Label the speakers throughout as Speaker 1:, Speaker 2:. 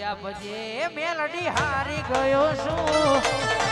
Speaker 1: થયા પછી મેલડી હારી ગયો છું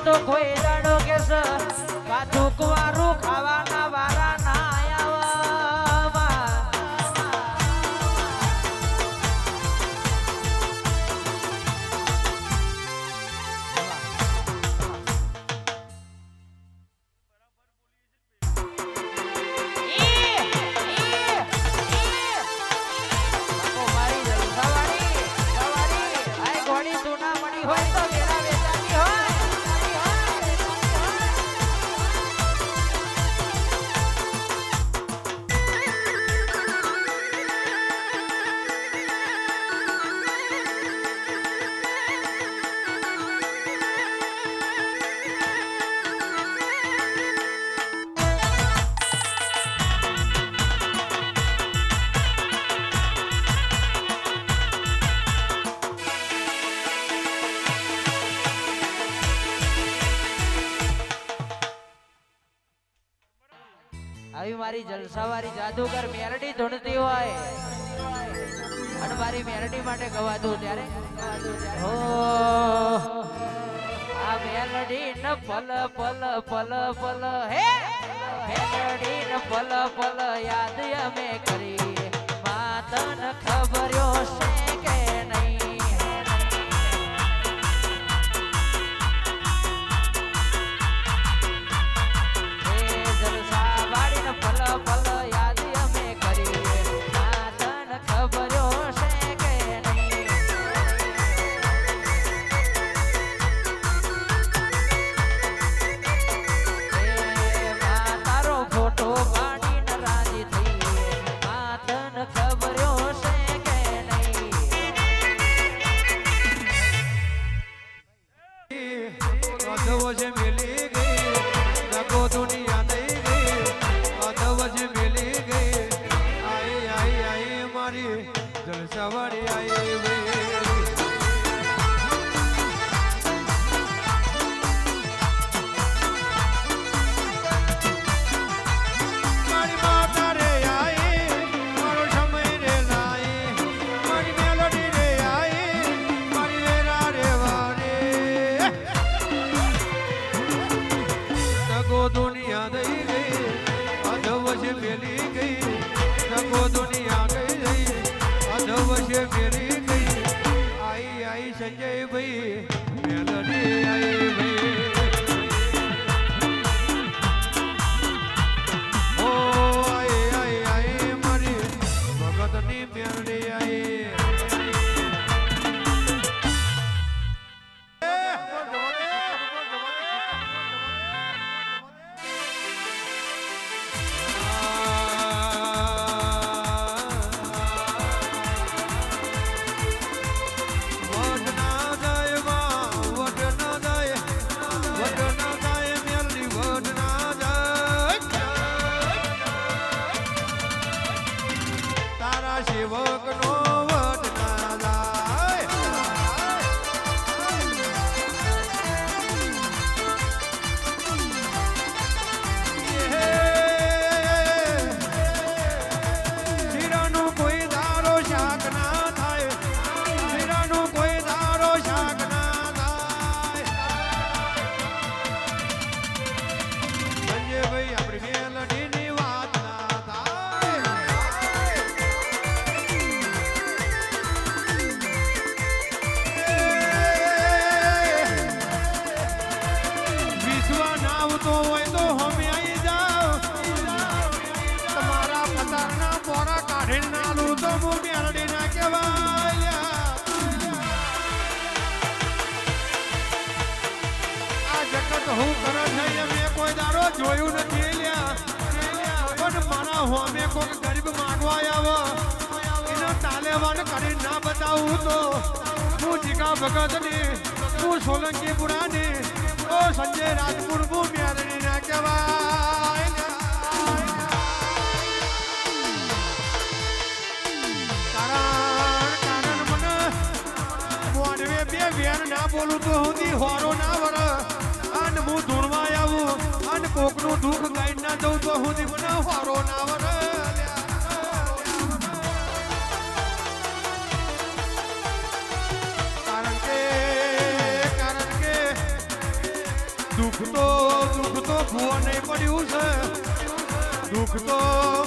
Speaker 1: તો કોઈ દાડો કે કાચું કવારું ખાવાના વારા ના આયા મારી જલસાવાળી આ ઘોડી સુના મળી હોય તો મેરા વેચાતી હોય આવી મારી જલસાવાળી જાદુગર મેલડી ધૂણતી હોય અને મારી મેલડી માટે ગવાતું ત્યારે ઓ આ મેલડી ન પલ પલ પલ પલ હે મેલડી ન પલ પલ યાદ અમે કરી માતન ખબર્યો છે કે નહીં પલ પલ યાદ અમે કરીએ માતન ખબર્યો છે કે નહીં તારો ફોટો પાડીને રાજી થઈએ માતન ખબર્યો છે કે નહીં
Speaker 2: છે મિલી ગઈ નકો દુનિયા દઈ ગઈ અધવજ મિલી ગઈ આઈ આઈ આઈ મારી જલસાવાળી આઈ મારી માતા રે આઈ મારો સમય રે લાઈ મારી મેલડી રે આઈ મારી વેરા રે વારે નકો દુનિયા દઈ ગઈ અધવજ મેલી ગઈ નકો દુનિયા ગઈ ગઈ અધવજ મેલી ગઈ આઈ આઈ સંજય ભાઈ મેલડી સેવકનો વટ ના જાય શીરાનું કોઈ દારો શાક ના થાય શીરાનું કોઈ દારો શાક ના થાય સંજયભાઈ આપણી મેલડીની વાત ના થાય વિશ્વ ના આવતો હોય તો હમે આવી જાઓ તમારા પતારના પોરા કાઢીને નાલું તો હું મેલડી ના કહેવાય આ જગત હું કરે છે એ મેં કોઈ દાડો જોયું નથી લ્યા પણ મારા હોમે કોઈ ગરીબ માંગવા આવે એના તાલેવાન કરી ના બતાવું તો હું જીગા ભગત ને હું સોલંકી પુરા ને ઓ સંજય રાજપુર હું મેલડી ના કહેવાય કારણ મને મોઢવે બે વેર ના બોલું તો હું હોરો ના વર અને હું ધૂળમાં આવું અને કોકનું દુઃખ ગાઈ ના દઉં તો હું મને હોરો ના વર કારણ કે દુઃખ તો ભૂવા નહીં પડ્યું છે દુઃખ તો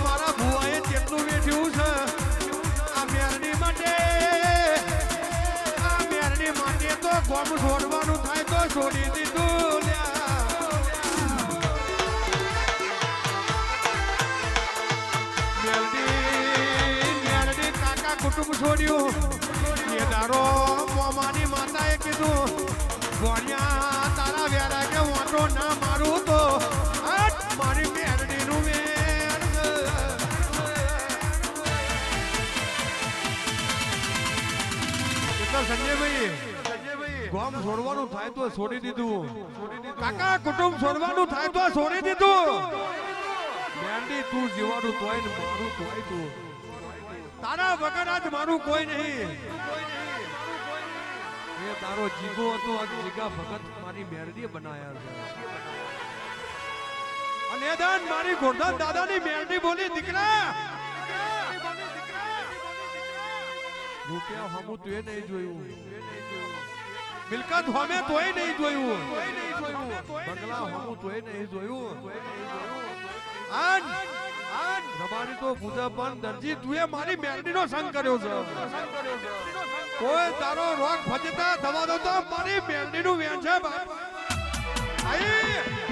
Speaker 2: મારા ભૂવાએ જેટલું વેઠ્યું છે આ મેરડી માટે તો ગોમ છોડવાનું થાય તો છોડી દીધું મેરડી કાકા કુટુંબ છોડ્યું એ દારો મોમાની માતાએ કીધું ગોળિયા તારા વેરા કે વાંટો ના મારું તો મારી મેરડીનું મેર સંજયભાઈ ગામ છોડવાનું થાય તો છોડી દીધું કાકા કુટુંબ છોડવાનું થાય તો છોડી દીધું મેરડી તું જીવાનું તોય ને મારું તોય તું તારા વગર આજ મારું કોઈ નહીં એ તારો જીગો હતો આજ જીગા ભગત મારી મેરડી બનાયા છે અને દાન મારી ગોરધન દાદાની મેરડી બોલી દીકરા રૂપિયા હમું તું એ નહીં જોયું મિલકત હમે તોય નહીં જોયું બંગલા હમું તોય નહીં જોયું આન રબારી તો પૂજા પણ દરજી તું એ મારી મેરડી નો સંગ કર્યો છે કોઈ તારો રોગ ભજતા થવા દો તો મારી મેરડી નું વેણ છે બાપ આઈ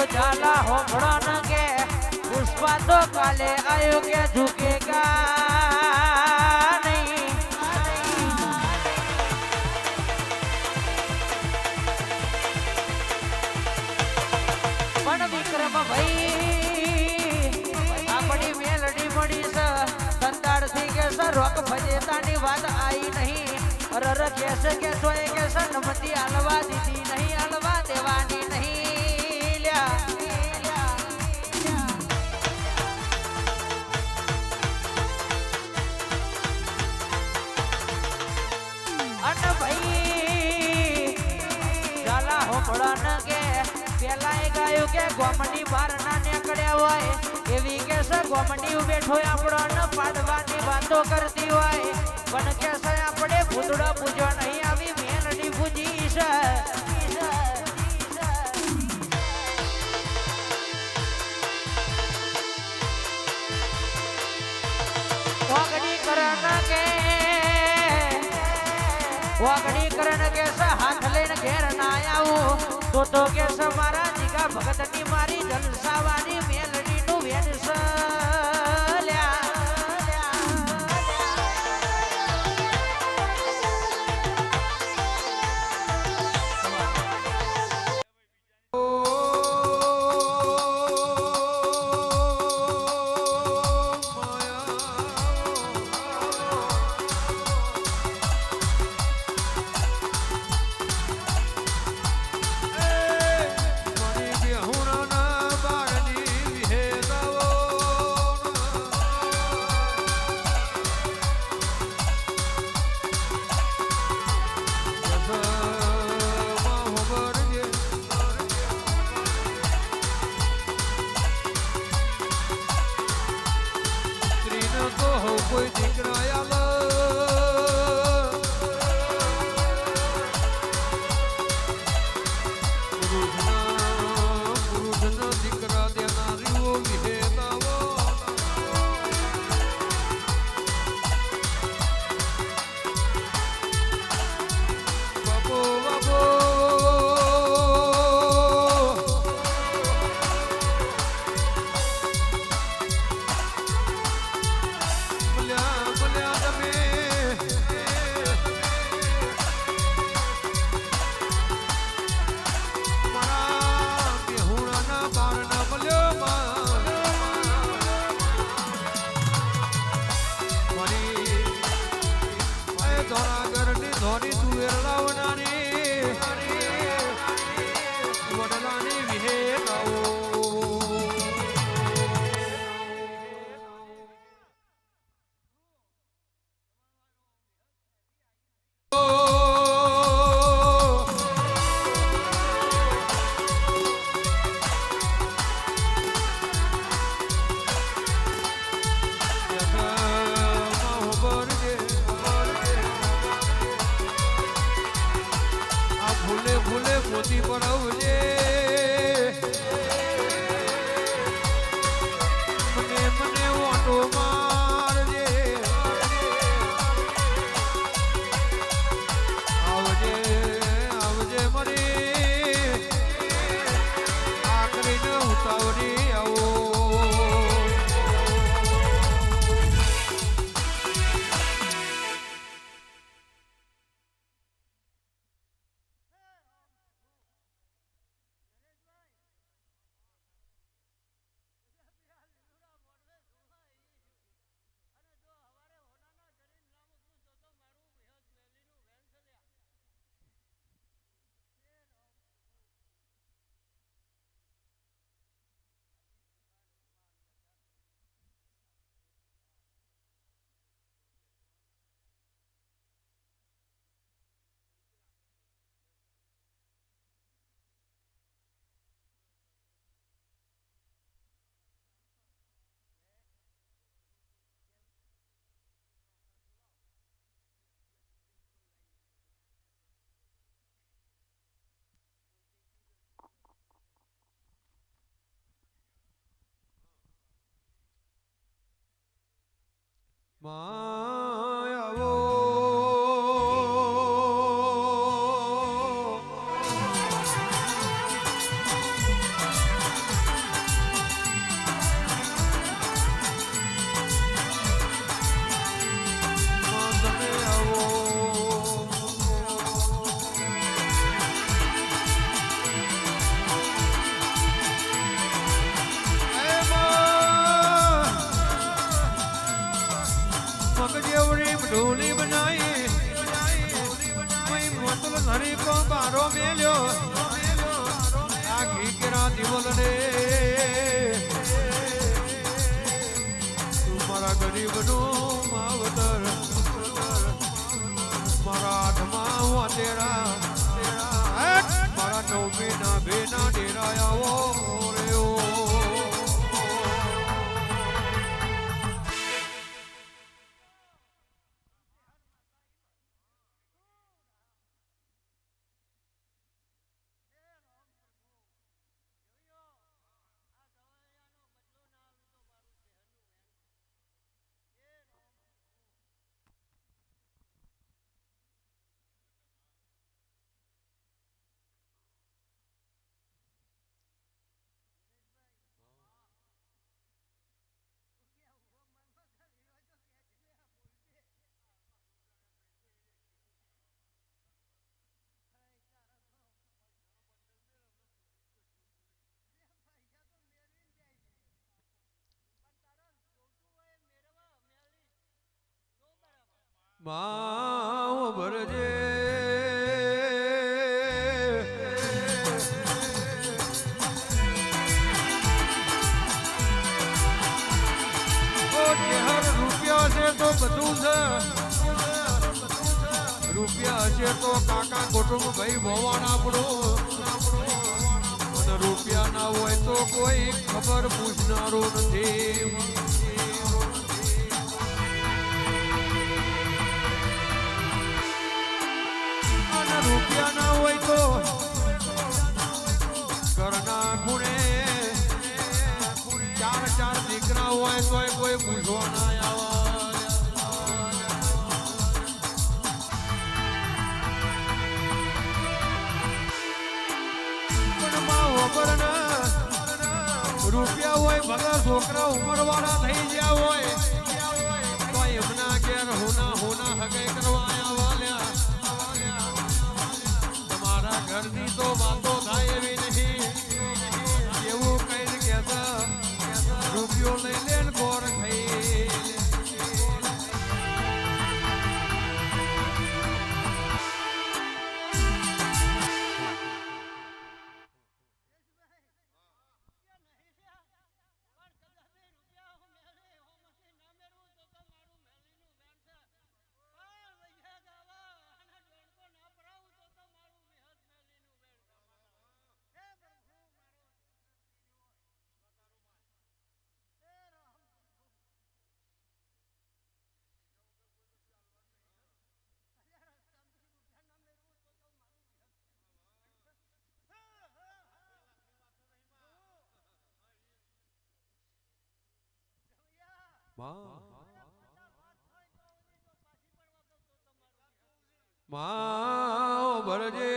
Speaker 1: जाला हो भड़न के पुष्पा तो काले आयो के झुकेगा नहीं पण विक्रम भाई अपनी मेलडी मड़ी से संताड़ थी के सर रोक भजेतानी बात आई नहीं रर कैसे के सोए के सन्मति हलवा दीदी नहीं हलवा देवानी नहीं ગોમની બાર ના નીકળ્યા હોય એવી કે છે ગોમની બેઠો આપણો પાડવાની વાતો કરતી હોય પણ કે છે આપણે ભૂતડો પૂજો નહીં આવી મેલડી પૂજી છે વાગડી કરણ કે હાથ લઈને ઘેર ના આવું તો કે મારા જીગા ભગત ની મારી જલસાવાની મેલડી નું વેણ
Speaker 2: હે નવો મોતી પડાવજે મને ઓટો મારજે આવજે આવજે મરી આખરીને ઉતાવળી આવો માયાવો તમે આવો ઢોલી બનાઈ મોતલ હરી કો બારો મેલ્યો આ ઘીકરા દિવલ રે મારા ગરીબનું માવતર મારા આઠમા હું તેરા મારા નવમી ના ભેના ડેરાયાઓ રે ઓ માવ ભરજે રૂપિયા છે તો બધું છે રૂપિયા છે તો કાકા કુટુંબ ભાઈ ભવાન આપણું અને રૂપિયા ના હોય તો કોઈ ખબર પૂછનારું નથી રૂપિયા ના હોય તો ઘરના ખૂણે ચાર દીકરા હોય તો કોઈ પૂછવા ના રૂપિયા હોય ભલા છોકરા ઉંમર વાળા થઈ ગયા હોય તો એમના ઘેર હોના હગાઈ કરવા આવ્યા ઘરની તો વાતો થાય એવી નહીં એવું કઈ કહેતા રૂપિયો લઈ લે ગોર ખાઈ માં ભરજે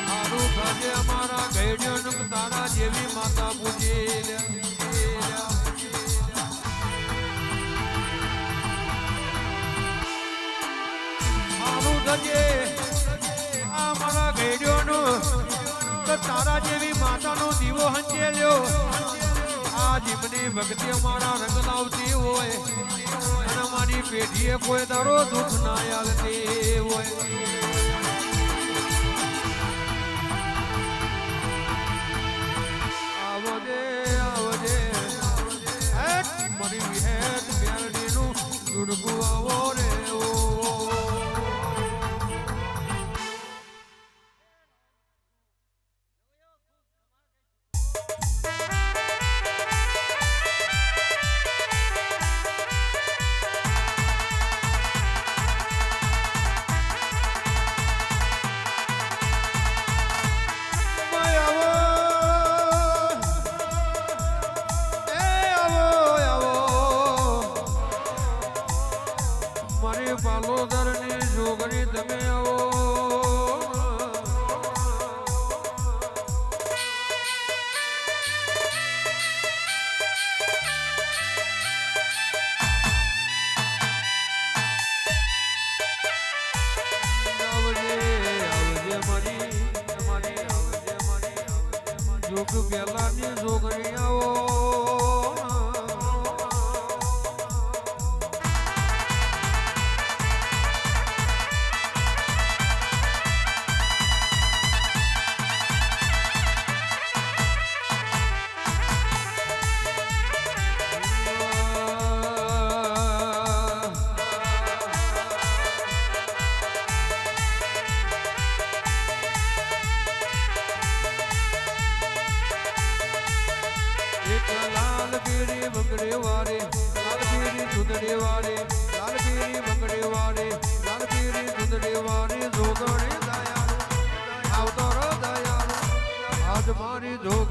Speaker 2: સારું થશે અમારા ઘેડિયો તારા જેવી માતા પૂજી સારું થશે આ મારા ઘેડિયોનું તારા જેવી માતાનો દીવો હંચેલ્યો આ જીવની ભક્તિ અમારા રંગ લાવતી હોય અને મારી પેઢીએ કોઈ તારો દુઃખ ના આવતી હોય આવજે આવજે મારી વિહેત મેરડીનું જુડકું આવો રે પાલોદરની જોગણી તમે આવો જોગ પેલાની જોગણી આવો લાલ પીળી બંગડે વારે લાલ પીળી દૂધડે વારે લાલ પીળી બંગડે વારે લાલ પીળી દૂધડે વારે જોગણી દયાળુ આવતો રો દયાળુ આજ મારી જોગ